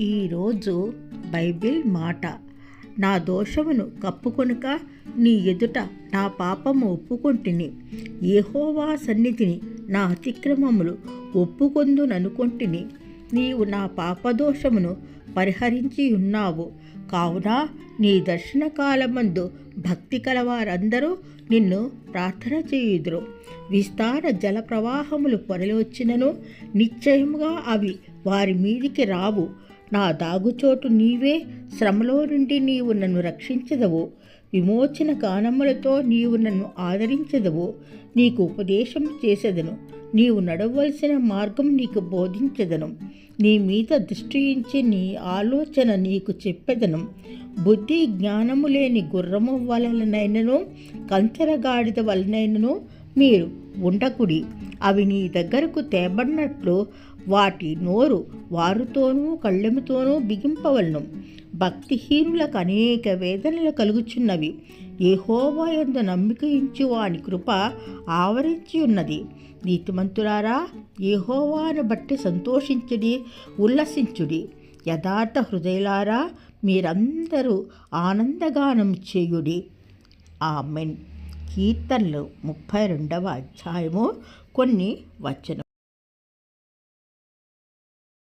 ఈరోజు బైబిల్ మాట, నా దోషమును కప్పుకొనుక నీ ఎదుట నా పాపము ఒప్పుకొంటిని. యెహోవా సన్నిధిని నా అతిక్రమములు ఒప్పుకొందుననుకొంటిని. నీవు నా పాపదోషమును పరిహరించి ఉన్నావు. కావున నీ దర్శనకాలమందు భక్తి కలవారందరూ నిన్ను ప్రార్థన చేయుదురు. విస్తార జల ప్రవాహములు పొరలొచ్చినను నిశ్చయముగా అవి వారి మీదికి రావు. నా దాగుచోటు నీవే, శ్రమలో నుండి నీవు నన్ను రక్షించదవు. విమోచన గానములతో నీవు నన్ను ఆదరించదవు. నీకు ఉపదేశం చేసేదను, నీవు నడవలసిన మార్గం నీకు బోధించెదను. నీ మీద దృష్టి ఉంచి నీ ఆలోచన నీకు చెప్పెదను. బుద్ధి జ్ఞానము లేని గుర్రము వలనైనను కంచెరగాడిద వలనైనను మీరు ఉండకుడి. అవి నీ దగ్గరకు తేబడినట్లు వాటి నోరు వారుతోనూ కళ్ళెముతోనూ బిగింపవలను. భక్తిహీనులకు అనేక వేదనలు కలుగుచున్నవి. యెహోవా యందు నమ్మిక ఉంచు వాని కృప ఆవరించి ఉన్నది. నీతిమంతులారా, యెహోవాను బట్టి సంతోషించుడి, ఉల్లసించుడి. యథార్థ హృదయులారా, మీరందరూ ఆనందగానం చేయుడి. ఆమెన్. కీర్తనలు 32వ అధ్యాయము కొన్ని వచనం.